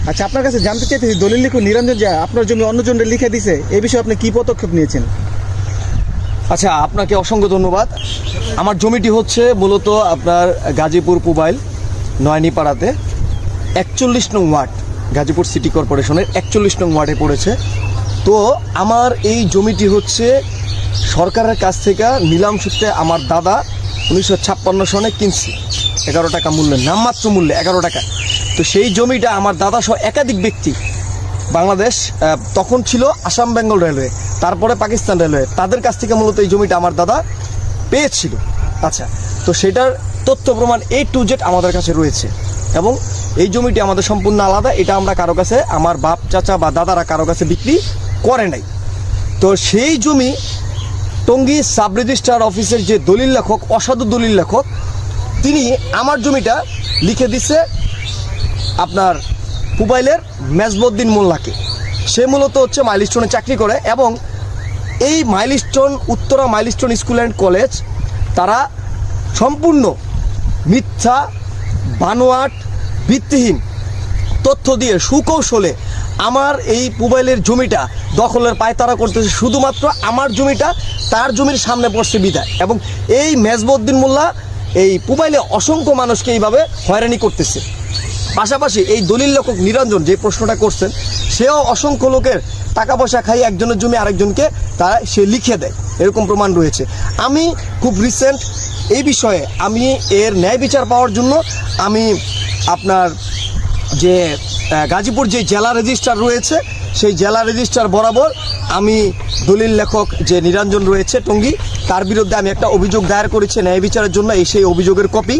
আচ্ছা, আপনার কাছে জানতে চাইতেছি, দলিল লিখু নিরঞ্জন যে আপনার জমি অন্যজনের লিখে দিছে, এই বিষয়ে আপনি কি পদক্ষেপ নিয়েছেন? আচ্ছা, আপনাকে অসংখ্য ধন্যবাদ। আমার জমিটি হচ্ছে মূলত আপনার গাজীপুর পুবাইল নয়নিপাড়াতে 41 নং ওয়ার্ড, গাজীপুর সিটি কর্পোরেশনের 41 নং ওয়ার্ডে পড়েছে। তো আমার এই জমিটি হচ্ছে সরকারের কাছ থেকে নিলাম সূত্রে আমার দাদা 1956 সনে কিনছি 11 টাকা মূল্যে, নামমাত্র মূল্যে 11 টাকা। তো সেই জমিটা আমার দাদা সহ একাধিক ব্যক্তি, বাংলাদেশ তখন ছিল আসাম বেঙ্গল রেলওয়ে, তারপরে পাকিস্তান রেলওয়ে, তাদের কাছ থেকে মূলত এই জমিটা আমার দাদা পেয়েছিল। আচ্ছা, তো সেটার তথ্য প্রমাণ A to Z আমাদের কাছে রয়েছে এবং এই জমিটি আমাদের সম্পূর্ণ আলাদা। এটা আমরা কারো কাছে, আমার বাপ চাচা বা দাদারা কারো কাছে বিক্রি করে নাই। তো সেই জমি টঙ্গী সাব রেজিস্ট্রার অফিসের যে দলিল লেখক, অসাধু দলিল লেখক, তিনি আমার জমিটা লিখে দিচ্ছে আপনার পুবাইলের মেজবউদ্দিন মোল্লাকে। সে মূলত হচ্ছে মাইলস্টোনে চাকরি করে এবং এই milestone, Uttara milestone school and college, তারা সম্পূর্ণ মিথ্যা, বানোয়াট, ভিত্তিহীন তথ্য দিয়ে সুকৌশলে আমার এই পুবাইলের জমিটা দখলের পায়তারা করতেছে, শুধুমাত্র আমার জমিটা তার জমির সামনে পড়ছে বিধায়। এবং এই মেজবউদ্দিন মোল্লা এই পুবাইলে অসংখ্য মানুষকে এইভাবে হয়রানি করতেছে। পাশাপাশি এই দলিল লেখক নিরঞ্জন যে প্রশ্নটা করছেন, সেও অসংখ্য লোকের টাকা পয়সা খাই একজনের জমি আরেকজনকে সে লিখে দেয়, এরকম প্রমাণ রয়েছে। আমি খুব রিসেন্ট এই বিষয়ে আমি এর ন্যায় বিচার পাওয়ার জন্য আমি আপনার যে গাজীপুর যে জেলা রেজিস্ট্রার রয়েছে, সেই জেলা রেজিস্ট্রার বরাবর আমি দলিল লেখক যে নিরঞ্জন রয়েছে টঙ্গী, তার বিরুদ্ধে আমি একটা অভিযোগ দায়ের করেছি ন্যায় বিচারের জন্য। এই সেই অভিযোগের কপি,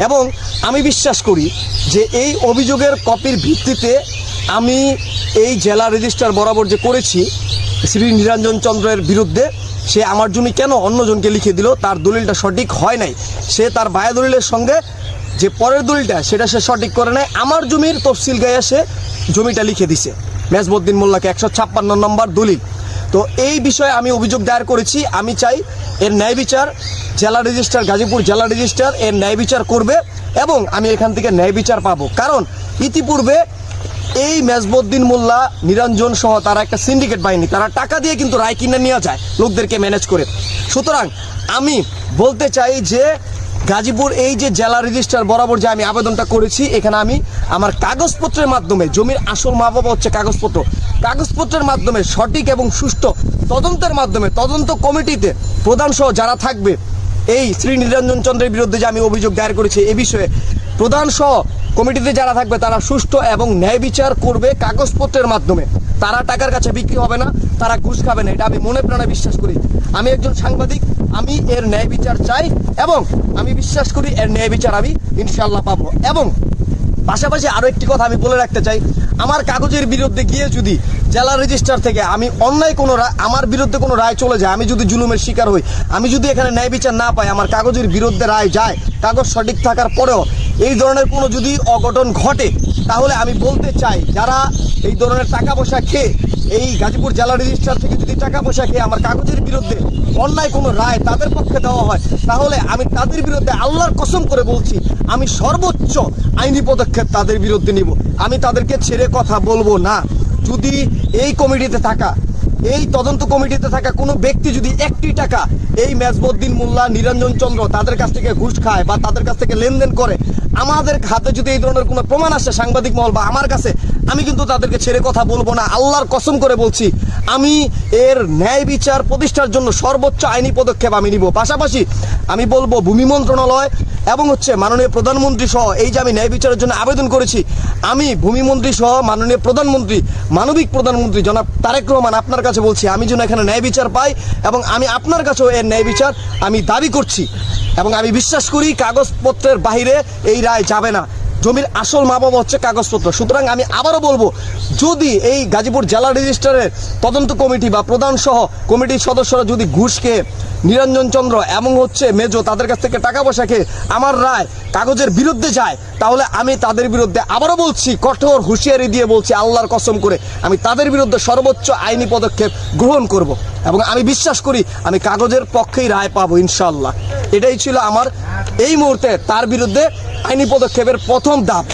এবং আমি বিশ্বাস করি যে এই অভিযোগের কপির ভিত্তিতে আমি এই জেলা রেজিস্ট্রার বরাবর যে করেছি শ্রী নিরঞ্জন চন্দ্রের বিরুদ্ধে, সে আমার জমি কেন অন্যজনকে লিখে দিল, তার দলিলটা সঠিক হয় নাই। সে তার বায়া দলিলের সঙ্গে যে পরের দলিলটা সেটা সে সঠিক করে নেয়, আমার জমির তফসিল গায়ে সে জমিটা লিখে দিছে মেজবউদ্দিন মোল্লাকে, 156 নম্বর দলিল। তো এই বিষয়ে আমি অভিযোগ দায়ের করেছি। আমি চাই এর ন্যায় বিচার জেলা রেজিস্ট্রার, গাজীপুর জেলা রেজিস্ট্রার এর ন্যায় বিচার করবে এবং আমি এখান থেকে ন্যায় বিচার পাবো। কারণ ইতিপূর্বে এই মেজবউদ্দিন মোল্লা, নিরঞ্জন সহ তারা একটা সিন্ডিকেট বাহিনী, তারা টাকা দিয়ে কিন্তু রায় কিনে নিয়ে যায় লোকদেরকে ম্যানেজ করে। সুতরাং আমি বলতে চাই যে গাজীপুর এই যে জেলা রেজিস্ট্রার বরাবর যে আমি আবেদনটা করেছি, এখানে আমি আমার কাগজপত্রের মাধ্যমে, জমির আসল মা বাবা হচ্ছে কাগজপত্র, কাগজপত্রের মাধ্যমে সঠিক এবং সুষ্ঠু তদন্তের মাধ্যমে তদন্ত কমিটিতে প্রধান সহ যারা থাকবে, এই শ্রী নিরঞ্জন চন্দ্রের বিরুদ্ধে যে আমি অভিযোগ দায়ের করেছি, এ বিষয়ে প্রধান সহ কমিটিতে যারা থাকবে তারা সুষ্ঠু এবং ন্যায় বিচার করবে কাগজপত্রের মাধ্যমে। তারা টাকার কাছে বিক্রি হবে না, তারা ঘুষ খাবে না, এটা আমি মনে প্রাণে বিশ্বাস করি। আমি একজন সাংবাদিক, আমি এর ন্যায় বিচার চাই এবং আমি বিশ্বাস করি এর ন্যায় বিচার আমি ইনশাআল্লাহ পাবো। এবং পাশাপাশি আরও একটি কথা আমি বলে রাখতে চাই, আমার কাগজের বিরুদ্ধে গিয়ে যদি জেলা রেজিস্ট্রার থেকে আমি অন্যায় কোনো আমার বিরুদ্ধে কোনো রায় চলে যায়, আমি যদি জুলুমের শিকার হই, আমি যদি এখানে ন্যায় বিচার না পাই, আমার কাগজের বিরুদ্ধে রায় যায়, কাগজ সঠিক থাকার পরেও এই ধরনের কোনো যদি অঘটন ঘটে, তাহলে আমি বলতে চাই যারা এই ধরনের টাকা পয়সা খেয়ে, এই গাজীপুর জেলা রেজিস্ট্রার থেকে যদি টাকা পয়সা খেয়ে আমার কাগজের বিরুদ্ধে অন্যায় কোনো রায় তাদের পক্ষে দেওয়া হয়, তাহলে আমি তাদের বিরুদ্ধে আল্লাহর কসম করে বলছি, আমি সর্বোচ্চ আইনি পদক্ষেপ তাদের বিরুদ্ধে নিব। আমি তাদেরকে ছেড়ে কথা বলবো না। যদি এই কমিটিতে থাকা, এই তদন্ত কমিটিতে থাকা কোনো ব্যক্তি যদি একটি টাকা এই মেজবউদ্দিন মোল্লা, নিরঞ্জন চন্দ্র তাদের কাছ থেকে ঘুষ খায় বা তাদের কাছ থেকে লেনদেন করে, আমাদের হাতে যদি এই ধরনের কোনো প্রমাণ আসে সাংবাদিক মহল বা আমার কাছে, আমি কিন্তু তাদেরকে ছেড়ে কথা বলবো না। আল্লাহর কসম করে বলছি, আমি এর ন্যায় বিচার প্রতিষ্ঠার জন্য সর্বোচ্চ আইনি পদক্ষেপ আমি নিব। পাশাপাশি আমি বলবো ভূমি মন্ত্রণালয় এবং হচ্ছে মাননীয় প্রধানমন্ত্রী সহ, এই যে আমি ন্যায় বিচারের জন্য আবেদন করেছি, আমি ভূমিমন্ত্রী সহ মাননীয় প্রধানমন্ত্রী, মানবিক প্রধানমন্ত্রী জনাব তারেক রহমান, আপনার কাছে বলছি আমি যেন এখানে ন্যায় বিচার পাই এবং আমি আপনার কাছেও এর ন্যায় বিচার আমি দাবি করছি। এবং আমি বিশ্বাস করি কাগজপত্রের বাইরে এই রায় যাবে না। জমির আসল মা বাবা হচ্ছে কাগজপত্র। সুতরাং আমি আবারও বলবো, যদি এই গাজীপুর জেলা রেজিস্ট্রারের তদন্ত কমিটি বা প্রধান সহ কমিটির সদস্যরা যদি ঘুষ খেয়ে নিরঞ্জন চন্দ্র এবং হচ্ছে মেজো তাদের কাছ থেকে টাকা পয়সা খেয়ে আমার রায় কাগজের বিরুদ্ধে যায়, তাহলে আমি তাদের বিরুদ্ধে আবারও বলছি, কঠোর হুঁশিয়ারি দিয়ে বলছি, আল্লাহর কসম করে আমি তাদের বিরুদ্ধে সর্বোচ্চ আইনি পদক্ষেপ গ্রহণ করব এবং আমি বিশ্বাস করি আমি কাগজের পক্ষেই রায় পাবো ইনশাআল্লাহ। এটাই ছিল আমার এই মুহূর্তে তার বিরুদ্ধে আইনি পদক্ষেপের প্রথম ধাপ।